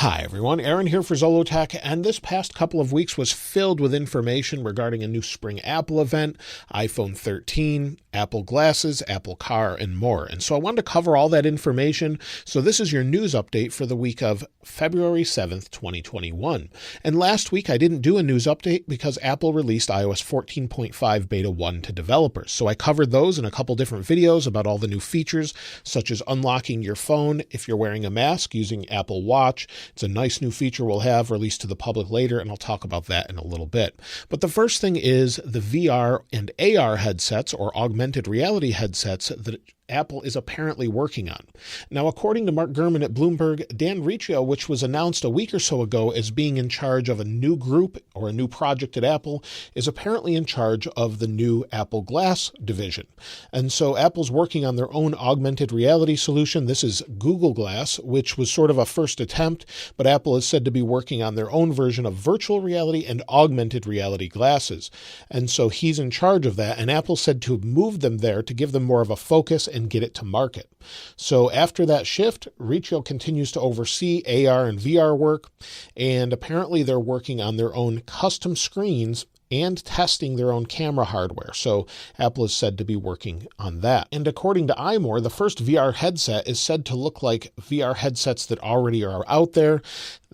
Hi everyone, Aaron here for zollotech, and this past couple of weeks was filled with information regarding a new spring Apple event, iPhone 13, Apple glasses, Apple Car, and more. And so I wanted to cover all that information. So this is your news update for the week of February 7th, 2021. And last week I didn't do a news update because Apple released iOS 14.5 Beta 1 to developers. So I covered those in a couple different videos about all the new features, such as unlocking your phone if you're wearing a mask using Apple Watch. It's a nice new feature we'll have released to the public later, and I'll talk about that in a little bit. But the first thing is the VR and AR headsets, or augmented reality headsets, that Apple is apparently working on. Now, according to Mark Gurman at Bloomberg, Dan Riccio, which was announced a week or so ago as being in charge of a new group or a new project at Apple, is apparently in charge of the new Apple Glass division. And so Apple's working on their own augmented reality solution. This is Google Glass, which was sort of a first attempt, but Apple is said to be working on their own version of virtual reality and augmented reality glasses. And so he's in charge of that, and Apple said to move them there to give them more of a focus and get it to market. So after that shift, Riccio continues to oversee AR and VR work, and apparently they're working on their own custom screens and testing their own camera hardware. So Apple is said to be working on that. And according to iMore, the first VR headset is said to look like VR headsets that already are out there.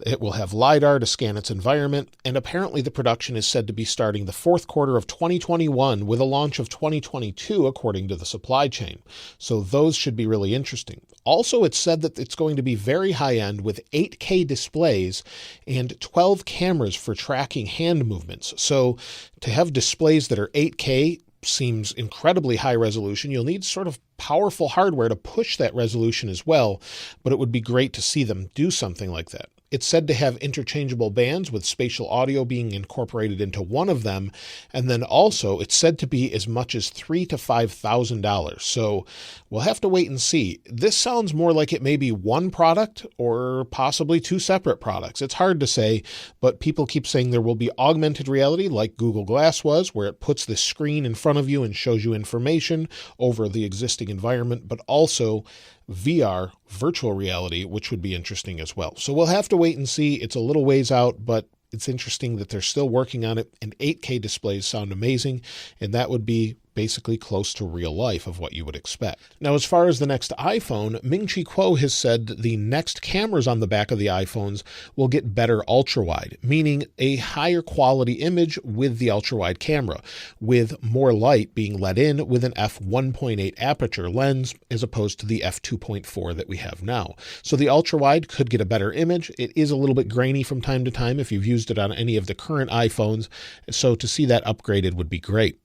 It will have LiDAR to scan its environment, and apparently the production is said to be starting the fourth quarter of 2021 with a launch of 2022 according to the supply chain. So those should be really interesting. Also, it's said that it's going to be very high-end with 8K displays and 12 cameras for tracking hand movements. So to have displays that are 8K seems incredibly high resolution. You'll need sort of powerful hardware to push that resolution as well, but it would be great to see them do something like that. It's said to have interchangeable bands with spatial audio being incorporated into one of them. And then also it's said to be as much as $3,000 to $5,000. So we'll have to wait and see. This sounds more like it may be one product or possibly two separate products. It's hard to say, but people keep saying there will be augmented reality like Google Glass was, where it puts this screen in front of you and shows you information over the existing environment, but also VR, virtual reality, which would be interesting as well. So we'll have to wait and see. It's a little ways out, but it's interesting that they're still working on it, and 8K displays sound amazing, and that would be basically close to real life of what you would expect. Now, as far as the next iPhone, Ming-Chi Kuo has said the next cameras on the back of the iPhones will get better ultra-wide, meaning a higher quality image with the ultra-wide camera, with more light being let in with an f1.8 aperture lens as opposed to the f2.4 that we have now. So the ultra-wide could get a better image. It is a little bit grainy from time to time if you've used it on any of the current iPhones, so to see that upgraded would be great.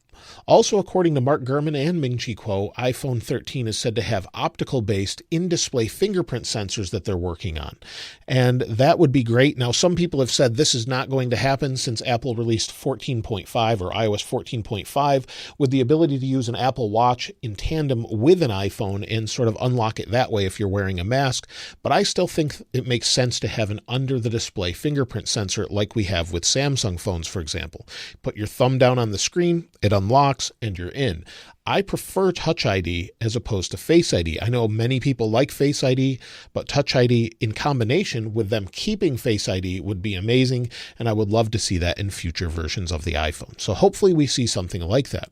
Also, according to Mark Gurman and Ming-Chi Kuo, iPhone 13 is said to have optical-based in-display fingerprint sensors that they're working on. And that would be great. Now, some people have said this is not going to happen since Apple released 14.5 or iOS 14.5 with the ability to use an Apple Watch in tandem with an iPhone and sort of unlock it that way if you're wearing a mask. But I still think it makes sense to have an under-the-display fingerprint sensor like we have with Samsung phones, for example. Put your thumb down on the screen, it unlocks, and you're in. I prefer Touch ID as opposed to Face ID. I know many people like Face ID, but Touch ID in combination with them keeping Face ID would be amazing, and I would love to see that in future versions of the iPhone. So hopefully we see something like that.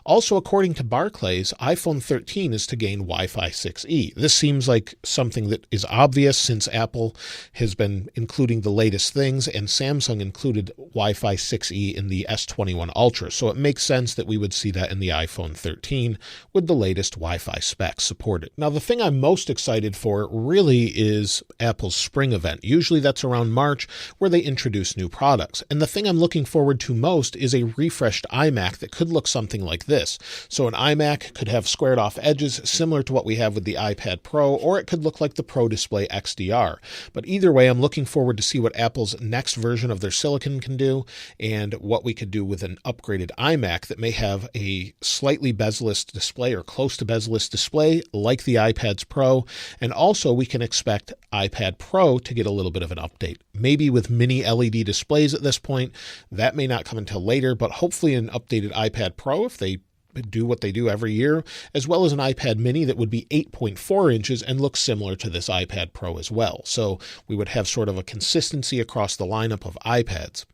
Also, according to Barclays, iPhone 13 is to gain Wi-Fi 6E. This seems like something that is obvious since Apple has been including the latest things, and Samsung included Wi-Fi 6E in the S21 Ultra. So it makes sense that we would see that in the iPhone 13 with the latest Wi-Fi specs supported. Now, the thing I'm most excited for really is Apple's spring event. Usually that's around March where they introduce new products. And the thing I'm looking forward to most is a refreshed iMac that could look something like this. So an iMac could have squared off edges similar to what we have with the iPad Pro, or it could look like the Pro Display XDR. But either way, I'm looking forward to see what Apple's next version of their silicon can do and what we could do with an upgraded iMac that may have a slightly bezel-less display or close to bezel-less display like the iPads Pro. And also we can expect iPad Pro to get a little bit of an update, maybe with mini LED displays at this point. That may not come until later, but hopefully an updated iPad Pro if they do what they do every year, as well as an iPad mini that would be 8.4 inches and look similar to this iPad Pro as well. So we would have sort of a consistency across the lineup of iPads.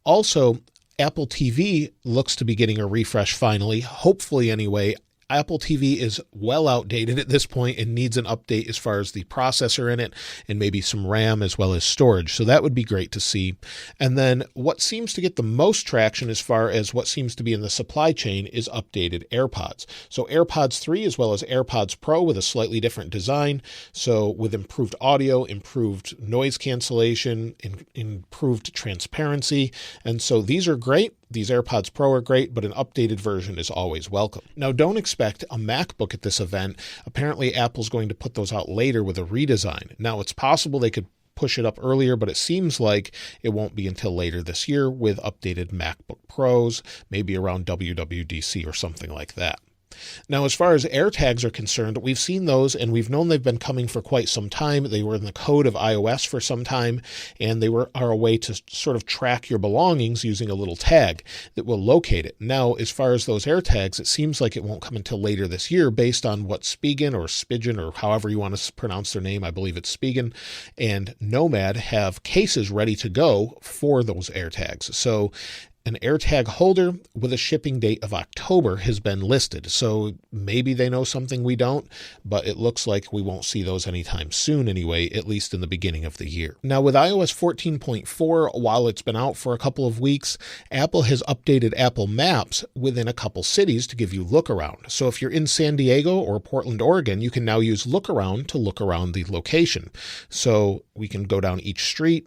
Also, Apple TV looks to be getting a refresh finally, hopefully anyway. Apple TV is well outdated at this point and needs an update as far as the processor in it and maybe some RAM as well as storage. So that would be great to see. And then what seems to get the most traction as far as what seems to be in the supply chain is updated AirPods. So AirPods 3 as well as AirPods Pro with a slightly different design. So with improved audio, improved noise cancellation, improved transparency. And so these are great. These AirPods Pro are great, but an updated version is always welcome. Now, don't expect a MacBook at this event. Apparently, Apple's going to put those out later with a redesign. Now, it's possible they could push it up earlier, but it seems like it won't be until later this year with updated MacBook Pros, maybe around WWDC or something like that. Now, as far as AirTags are concerned, we've seen those and we've known they've been coming for quite some time. They were in the code of iOS for some time, and they are a way to sort of track your belongings using a little tag that will locate it. Now, as far as those AirTags, it seems like it won't come until later this year based on what Spigen or Spigen or however you want to pronounce their name, I believe it's Spigen, and Nomad have cases ready to go for those AirTags. So an AirTag holder with a shipping date of October has been listed. So maybe they know something we don't, but it looks like we won't see those anytime soon anyway, at least in the beginning of the year. Now with iOS 14.4, while it's been out for a couple of weeks, Apple has updated Apple Maps within a couple cities to give you look around. So if you're in San Diego or Portland, Oregon, you can now use look around to look around the location. So we can go down each street,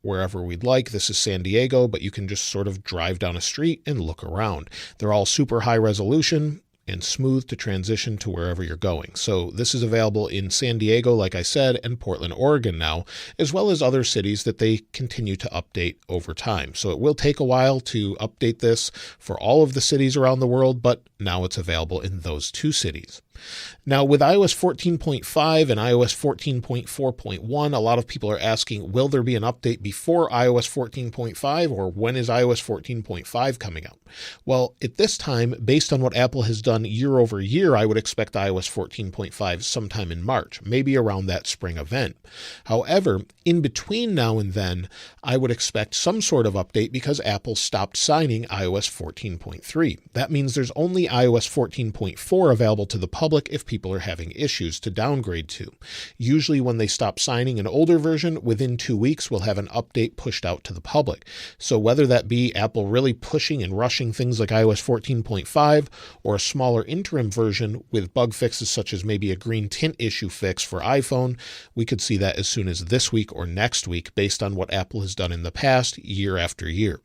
wherever we'd like. This is San Diego, but you can just sort of drive down a street and look around. They're all super high resolution and smooth to transition to wherever you're going. So this is available in San Diego, like I said, and Portland, Oregon now, as well as other cities that they continue to update over time. So it will take a while to update this for all of the cities around the world, but now it's available in those two cities. Now, with iOS 14.5 and iOS 14.4.1, a lot of people are asking, will there be an update before iOS 14.5, or when is iOS 14.5 coming out? Well, at this time, based on what Apple has done year over year, I would expect iOS 14.5 sometime in March, maybe around that spring event. However, in between now and then, I would expect some sort of update because Apple stopped signing iOS 14.3. That means there's only iOS 14.4 available to the public if people are having issues to downgrade to. Usually when they stop signing an older version, within 2 weeks, we'll have an update pushed out to the public. So whether that be Apple really pushing and rushing things like iOS 14.5 or a smaller interim version with bug fixes such as maybe a green tint issue fix for iPhone, we could see that as soon as this week or next week based on what Apple has done in the past year after year.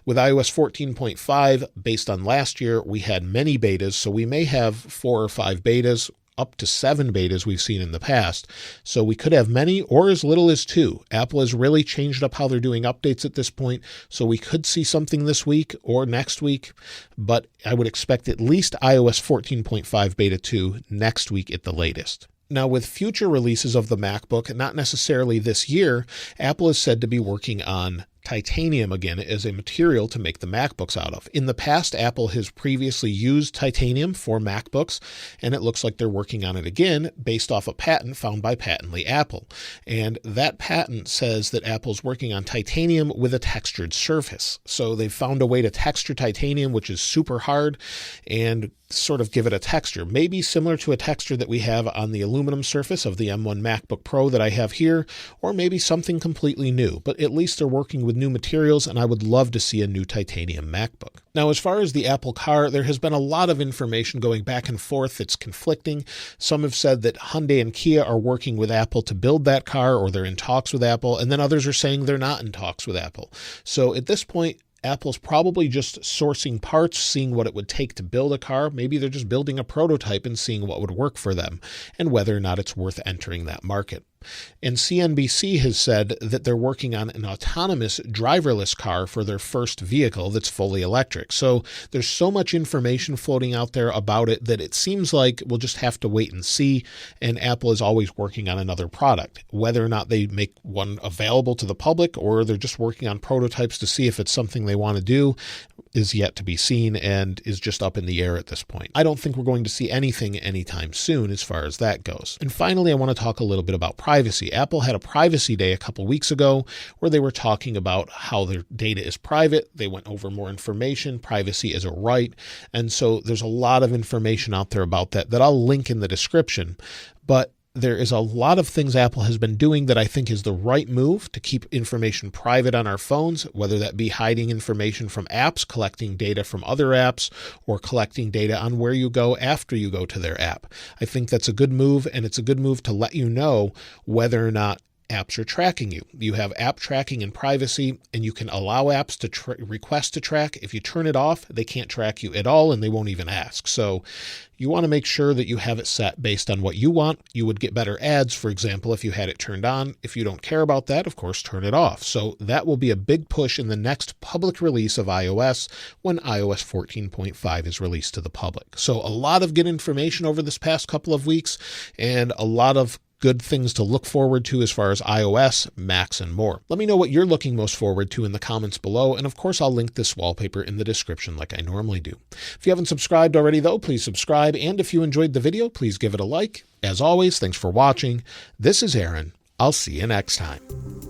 With iOS 14.5, based on last year, we had many betas, so we may have 4 or 5 betas, up to 7 betas we've seen in the past. So we could have many or as little as 2. Apple has really changed up how they're doing updates at this point, so we could see something this week or next week, but I would expect at least iOS 14.5 beta 2 next week at the latest. Now, with future releases of the MacBook, not necessarily this year, Apple is said to be working on titanium again as a material to make the MacBooks out of. In the past, Apple has previously used titanium for MacBooks, and it looks like they're working on it again based off a patent found by Patently Apple. And that patent says that Apple's working on titanium with a textured surface. So they've found a way to texture titanium, which is super hard, and sort of give it a texture, maybe similar to a texture that we have on the aluminum surface of the M1 MacBook Pro that I have here, or maybe something completely new, but at least they're working with new materials, and I would love to see a new titanium MacBook. Now, as far as the Apple Car, there has been a lot of information going back and forth that's conflicting. Some have said that Hyundai and Kia are working with Apple to build that car, or they're in talks with Apple, and then others are saying they're not in talks with Apple. So at this point, Apple's probably just sourcing parts, seeing what it would take to build a car. Maybe they're just building a prototype and seeing what would work for them and whether or not it's worth entering that market. And CNBC has said that they're working on an autonomous driverless car for their first vehicle that's fully electric. So there's so much information floating out there about it that it seems like we'll just have to wait and see. And Apple is always working on another product, whether or not they make one available to the public or they're just working on prototypes to see if it's something they want to do. is yet to be seen and is just up in the air at this point. I don't think we're going to see anything anytime soon as far as that goes. And finally, I want to talk a little bit about privacy. Apple had a privacy day a couple weeks ago where they were talking about how their data is private. They went over more information. Privacy is a right. And so there's a lot of information out there about that I'll link in the description. But there is a lot of things Apple has been doing that I think is the right move to keep information private on our phones, whether that be hiding information from apps, collecting data from other apps, or collecting data on where you go after you go to their app. I think that's a good move, and it's a good move to let you know whether or not apps are tracking you. You have app tracking and privacy, and you can allow apps to request to track. If you turn it off, they can't track you at all, and they won't even ask. So you want to make sure that you have it set based on what you want. You would get better ads, for example, if you had it turned on. If you don't care about that, of course, turn it off. So that will be a big push in the next public release of iOS when iOS 14.5 is released to the public. So a lot of good information over this past couple of weeks, and a lot of good things to look forward to as far as iOS, Macs, and more. Let me know what you're looking most forward to in the comments below, and of course I'll link this wallpaper in the description like I normally do. If you haven't subscribed already though, please subscribe, and if you enjoyed the video, please give it a like. As always, thanks for watching. This is Aaron. I'll see you next time.